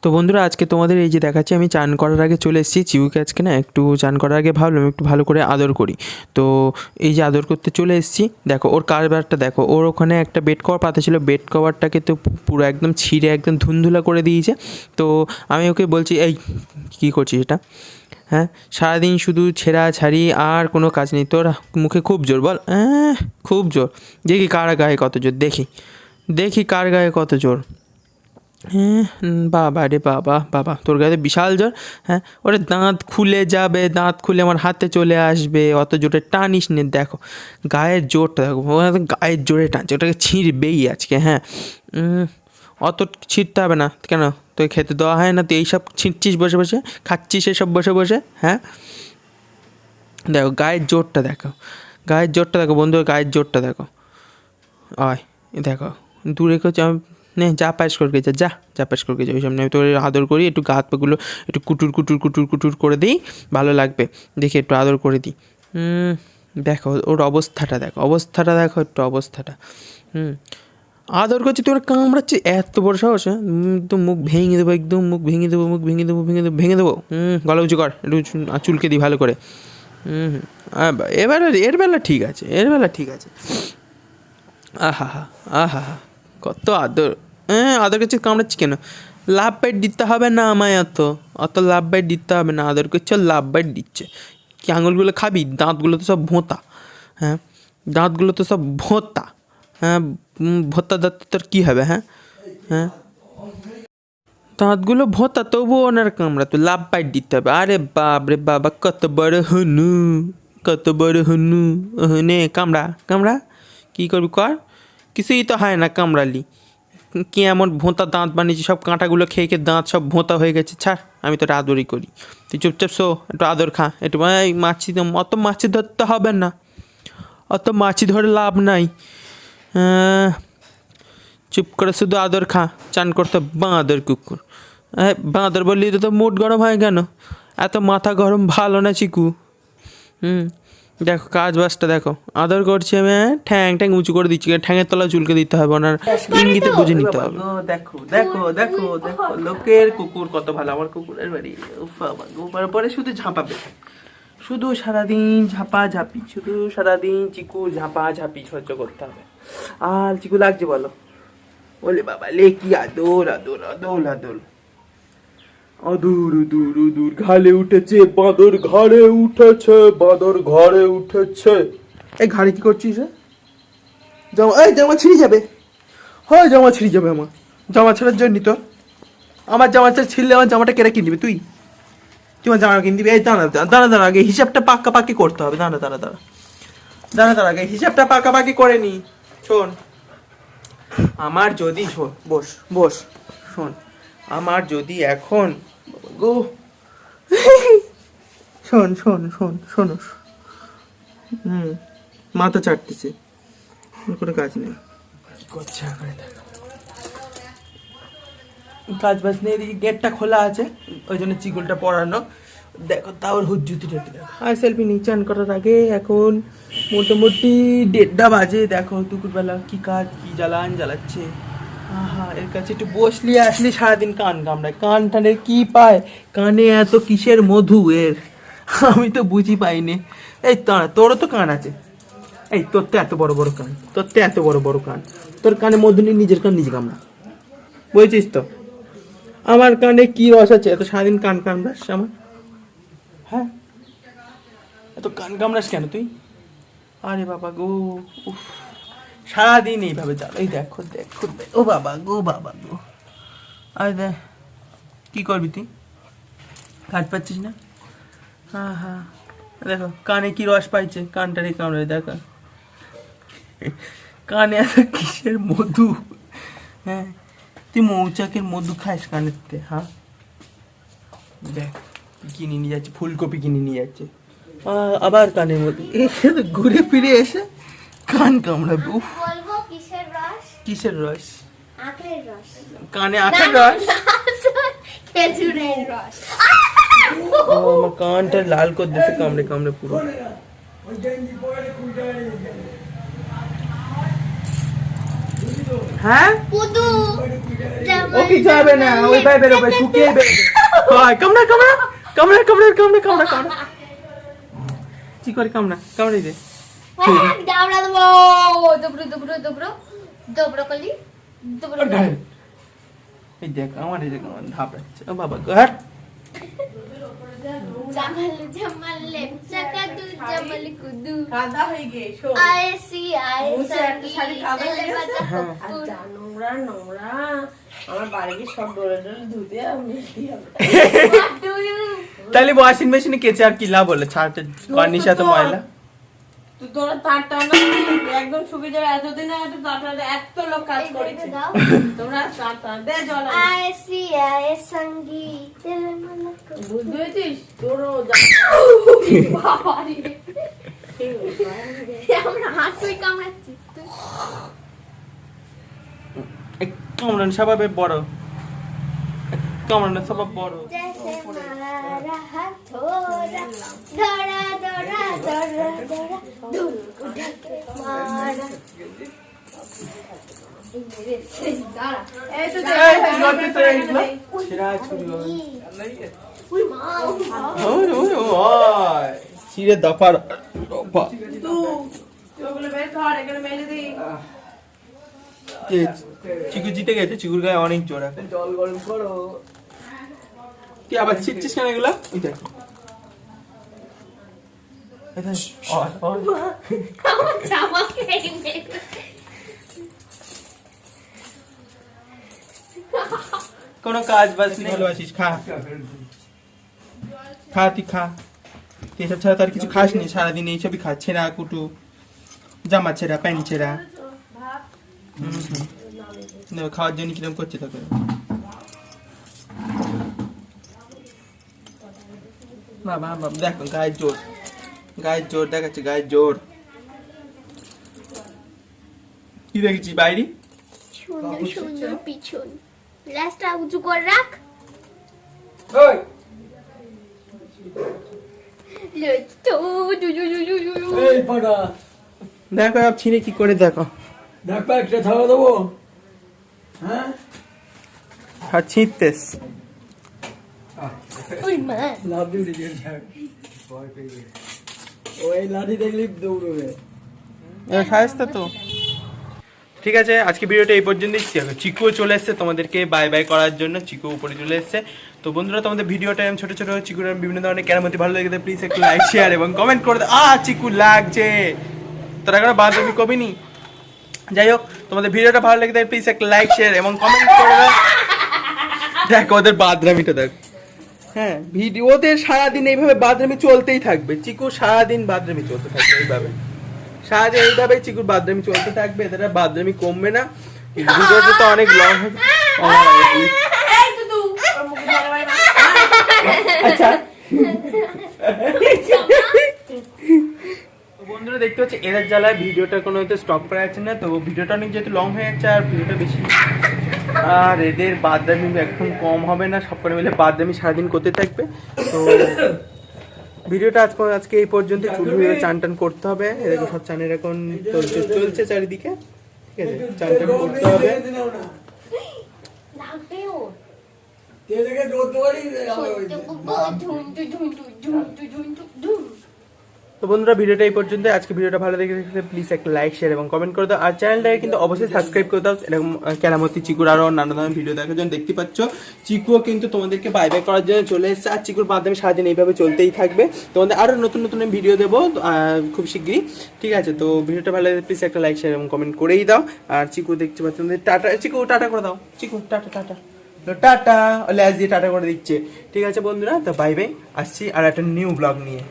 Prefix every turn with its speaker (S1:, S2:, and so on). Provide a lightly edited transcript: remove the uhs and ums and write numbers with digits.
S1: তো বন্ধুরা, আজকে তোমাদের এই যে দেখাচ্ছি, আমি চান করার আগে চলে এসেছি। চিউকে আজকে না একটু চান করার আগে ভাবলাম একটু ভালো করে আদর করি। তো এই যে আদর করতে চলে এসেছি, দেখো ওর কারবারটা দেখো। ওর ওখানে একটা বেড কভার পাতা ছিল, বেড কভারটাকে তো পুরো একদম ছিঁড়ে একদম ধুন্দুলা করে দিয়েছে। তো আমি ওকে বলছি, এই কী করছিস এটা? হ্যাঁ, সারাদিন শুধু ছেঁড়াছাড়ি আর কোনো কাজ নেই তোর মুখে। খুব জোর বল, হ্যাঁ খুব জোর। দেখি কার গায়ে কত জোর, দেখি দেখি কার গায়ে কত জোর। হ্যাঁ, বাবা রে বাবা, বাবা তোর গায়ে বিশাল জোর। হ্যাঁ, ওরে দাঁত খুলে যাবে, দাঁত খুলে আমার হাতে চলে আসবে, অত জোরে টানিস নে। দেখো গায়ের জোরটা দেখো, ও গায়ের জোরে টানছে, ওটাকে ছিঁড়বেই আজকে। হ্যাঁ, অত ছিঁড়তে হবে না কেন? তোকে খেতে দেওয়া হয় না? তুই এইসব ছিঁড়ছিস বসে বসে, খাচ্ছিস এসব বসে বসে। হ্যাঁ, দেখো গায়ের জোরটা দেখো, গায়ের জোরটা দেখো বন্ধু, গায়ের জোরটা দেখো। আয় দেখো, দূরে করছে। নে যা পায়েস করকে যা, যা যা পায়েস করকে যা। ওই সামনে আমি তোর আদর করি, একটু গা হাত পাগুলো একটু কুটুর কুটুর কুটুর কুটুর করে দিই, ভালো লাগবে দেখি, একটু আদর করে দিই। দেখো ওর অবস্থাটা দেখো, অবস্থাটা দেখো, একটু অবস্থাটা। আদর করছি, তোর কামড়াচ্ছি, এত বড় সাহস? হ্যাঁ, একদম মুখ ভেঙে দেবো, একদম মুখ ভেঙে দেবো, মুখ ভেঙে দেবো, ভেঙে দেবো, ভেঙে দেবো। গলা উঁচু কর, একটু চুলকে দিই ভালো করে। এবারে এর বেলা ঠিক আছে, এর বেলা ঠিক আছে। আহা হা, আহা হা, কত আদর। হ্যাঁ, আদর করছে, কামড়াচ্ছি কেন? লাভ বাইট দিতে হবে না আমায়, অত অত লাভ বাইট দিতে হবে না। আদর করছে, লাভ বাইট দিচ্ছে। কি আঙুলগুলো খাবি? দাঁতগুলো তো সব ভোঁতা। হ্যাঁ, দাঁতগুলো তো সব ভোঁতা। হ্যাঁ, ভোঁতা দাঁত তোর কী হবে? হ্যাঁ হ্যাঁ, দাঁতগুলো ভোঁতা, তবুও ওনার কামড়া তো লাভ বাইট দিতে হবে। আরে বাপ রে বাবা, কত বড় হনু, কত বড় হনু। নে কামড়া কামড়া, কী করবি কর, কিছুই তো হয় না কামড়ালি। কি এমন ভোঁতা দাঁত বানিয়েছি, সব কাঁটাগুলো খেয়ে খেয়ে দাঁত সব ভোঁতা হয়ে গেছে। ছাড়, আমি তো আদরই করি। তুই চুপচাপ শো, একটু আদর খা, একটু এই মাছি, অত মাছি ধরতে হবে না, অত মাছি ধরে লাভ নাই। চুপ করে শুধু আদর খা। চান করতে বাঁদর কুকুর। বাঁদর বললি তো মুড গরম হয় কেন? এত মাথা গরম ভালো না চিকু। দেখো কাজ বাজটা দেখো, আদর করছি আমি, ঠ্যাং ঠ্যাং উঁচু করে দিচ্ছি, ঠ্যাঙের তলা চুলকে দিতে হবে, ওনার ইঙ্গিতে বুঝে নিতে হবে। দেখো দেখো দেখো দেখো, লোকের কুকুর কত ভালো, আমার কুকুরের বাড়ি। গোপার পরে শুধু ঝাঁপাবে, শুধু সারাদিন ঝাঁপাঝাঁপি, শুধু সারাদিন চিকু ঝাঁপাঝাঁপি সহ্য করতে হবে। আর চিকু লাগছে বলো? বলে বাবা লে কি আদর আদর আদর আদর আদুর দূর দূর ঘালে উঠেছে বাঁদর, ঘাড়ে উঠেছে বাঁদর, ঘাড়ে উঠেছে। এই ঘাড়ে কি করছিস? জামা, এই জামা ছিঁড়ে যাবে। হয় জামা ছিঁড়ে যাবে আমার, জামা ছাড়ার জন্য তোর। আমার জামা ছিঁড়লে আমার জামাটা কেটে কিনবি তুই? তুই আমার জামা কিনে দিবি? এই দাঁড়া দাঁড়া দাঁড়া, আগে হিসাবটা পাকাপাকি করতে হবে। দাঁড়া দাঁড়া দাঁড়া দাঁড়া দাঁড়া, আগে হিসাবটা পাকাপাকি করে নি। শোন, আমার যদি, শোন, বস বস, শোন, আমার যদি এখন গো শোন শোন শোন শোনো, মাথা চাটতেছে, কোনো কাজ নেই, করছে কাজ বাজ নেই। এদিকে গেটটা খোলা আছে, ওই জন্য চিগুলটা পরানো। দেখো তাও হুজ্জুতিটা দেখো। আর সেলফি নিচান করার আগে এখন মোটামুটি 1:30 বাজে। দেখো দুপুরবেলা কি কাজ, কি জ্বালান জ্বালাচ্ছে। আহা, এর কাছে একটু বসলি আসলি সারাদিন কান কামড়ায়। কান টানের কি পায় কানে? এত কিসের মধু এর, আমি তো বুঝি পাইনি। এই তোরও তো কান আছে, এই তোর তো এত বড় বড় কান, তোর তো এত বড় বড় কান, তোর কানে মধু নিয়ে নিজের কান নিজে কামড়া, বুঝছিস তো? আমার কানে কি রস আছে এত সারাদিন কান কামড়াস আমার? হ্যাঁ, এত কান কামড়াস কেন তুই? আরে বাবা গো, উফ, সারাদিন এইভাবে চাল। এই দেখো দেখো, ও বাবা গো, বাবা গো। আরে দেখ কি করবি তুই, কাট পাচ্ছিস না? হ্যাঁ হ্যাঁ, দেখো কানে কি রস পাইছে, কানটারে কামড়ে দেখো, কানে এত কিসের মধু। হ্যাঁ, তুই মৌচাকের মধু খাস কানেতে? হ্যাঁ, দেখ কিনে নিয়ে যাচ্ছে, ফুলকপি কিনে নিয়ে যাচ্ছে, আবার কানের মধ্যে ঘুরে ফিরে এসে কান কামড়াবে। উফ, কিসের রস? কানে আখের রস? আমার কানটা লাল করে দিচ্ছে কামড়ে কামড়ে পুরো। হ্যাঁ
S2: কুদু
S1: ও কিছু হবে না, ওই ভাই বেরোবে, শুকিয়ে বেরোবে। হয় কামড়া কামড়া কামড়া কামড়া কামড়া কামড়া কামড়া কি করে কামড়া কামড়াই দে।
S2: দাবড়া দেবো দুবড়ো দুবড়ো দুবড়ো দুবড়ো কলি দুবড়ো
S1: এই দেখ আমার এই দেখ আমার ধাপড়াচ্ছে। ও বাবা হাট।
S2: জামাল জামাল লেপচাকা দু জামাল কুদু
S3: কাদা হয়ে গেছে
S2: আইসি
S3: মুছে একটা শাড়ি কাদা হয়ে গেছে।
S2: হ্যাঁ
S3: আচ্ছা নোংরা নোংরা আমার বাড়ি গিয়ে সব ডোলে ডোলে ধুতে আমি
S1: তাহলে ওয়াশিং মেশিনে কেচে আর কি লাভ হলো, ছাড়তে পানির সাথে ময়লা।
S3: তুই তোরা তার টানা একদম শুকিয়ে যাবে। এতদিন এত তাড়াতাড়ি এত লোক কাজ করেছে তোমরা তার টানা দে জল
S2: আইসি আই সঙ্গীত
S3: বুঝতে পেরেছিস তোরও
S2: বাবারে আমরা হাত তুই কামড়াচ্ছিস তুই
S1: কামড়ানো স্বভাবে বড়, কামড়ানো স্বভাব বড়।
S2: जैसे मारा हथौड़ा धड़ा धड़ा धड़ा धड़ा धूल उठा के मारा मेरे से दाड़ा
S3: এই তো
S1: ছিড়া ছুরি
S2: उई माँ
S1: ছিড়ে দফার দফা।
S3: ওগুলো বের কর এখানে মেলে দিই
S1: চিকু জিতে গেছে, চিকুর গায়ে অনেক জোর আছে।
S3: জল গরম করো
S1: তুই আবার ছিটছিস কেন এগুলা? এই দেখ
S2: जामा खेलने
S1: কোনো কাজ বাজ নেই, ভালোবাসিস, খা খা তুই খা, তুই এসব ছাড়া তার কিছু খাস নি, সারাদিন এইসবই খা, ছেঁড়া কুটু, জামা ছেঁড়া, প্যান্ট ছেঁড়া। খাওয়ার জন্য কিরম করছে তোকে? বাবা বাবা দেখো গায়ের জোর, গায়ের জোর দেখাচ্ছে, গায়ের জোর। কি দেখেছি বাইরে?
S2: সুন্দর সুন্দর পিছন লাস্টটা উঁচু করে রাখ
S1: দেখো আপ ছিঁড়ে কি করে দেখো,
S4: ডাক্তার একটা থাবা দেবো? হ্যাঁ
S1: আর ছিঁড়তেস
S2: ওই মা
S4: লাভ দিবি ওই লাঠি দেখলি দৌড়বে।
S1: সাজতে তো ঠিক আছে। আজকে ভিডিওটা এই পর্যন্তই। চিকুও চলে এসছে তোমাদেরকে বাই বাই করার জন্য, চিকু উপরে চলে এসছে। তো বন্ধুরা তোমাদের ভিডিওটা ছোট ছোট চিকুর বিভিন্ন ধরনের কেরামতি ভালো লেগে প্লিজ একটু লাইক শেয়ার এবং কমেন্ট করে দাও। চিকু লাগছে তোরা এখন বাদ আমি কবি নি। যাই হোক তোমাদের ভিডিওটা ভালো লেগে থাকে প্লিজ একটা লাইক শেয়ার এবং কমেন্ট করে দাও। দেখ ওদের বাদরামিটা দেখ, হ্যাঁ ভিডিও ওদের সারাদিন এইভাবে বাদরামি চলতেই থাকবে। চিকু সারাদিন বাদরামি চলতে থাকবে এইভাবে, সারাদিন এইভাবে চিকুর বাদরামি চলতে থাকবে, এদের বাদরামি কমবে না। ভিডিওটা তো অনেক লং হবে।
S3: এই তো তুই ওর মুখে ধরে বাই না
S1: আচ্ছা বন্ধুরা দেখতে হচ্ছে এদের জ্বালায় ভিডিওটা কোনো হয়তো স্টপ করা যাচ্ছে না। তো ভিডিওটা অনেক যেহেতু লং হয়ে যাচ্ছে আর ভিডিওটা বেশি, আর এদের বাদরামি একদম কম হবে না, সব করে মিলে বাদরামি সারাদিন করতে থাকবে। তো ভিডিওটা আজকে এই পর্যন্ত। চুল চান টান করতে হবে, এরকম সব চানের এখন চলছে চারিদিকে, ঠিক আছে চান টান করতে হবে।
S2: লাগবে ও
S4: তেলেকে ধরতে পারি
S1: তো বন্ধুরা ভিডিওটা এই পর্যন্ত। আজকে ভিডিওটা ভালো লেগে থাকলে প্লিজ একটা লাইক শেয়ার এবং কমেন্ট করে দাও, আর চ্যানেলটাকে কিন্তু অবশ্যই সাবস্ক্রাইব করে দাও। এরকম কেরামতি চিকুর আরও নানা ধরনের ভিডিও দেখার জন্য। দেখতে পাচ্ছ চিকুও কিন্তু তোমাদেরকে বাই বাই করার জন্য চলে এসেছে, আর চিকুর মাধ্যমে সারাদিন এইভাবে চলতেই থাকবে। তোমাদের আরও নতুন নতুন ভিডিও দেবো খুব শিগগিরই, ঠিক আছে। তো ভিডিওটা ভালো লাগলে প্লিজ একটা লাইক শেয়ার এবং কমেন্ট করেই দাও। আর চিকু দেখতে পাচ্ছ টাটা, চিকু টাটা করে দাও, চিকু টাটা টাটা টাটা লেজ দিয়ে টাটা করে দিচ্ছে, ঠিক আছে বন্ধুরা। তো বাই বাই, আসছি আর একটা নিউ ব্লগ নিয়ে।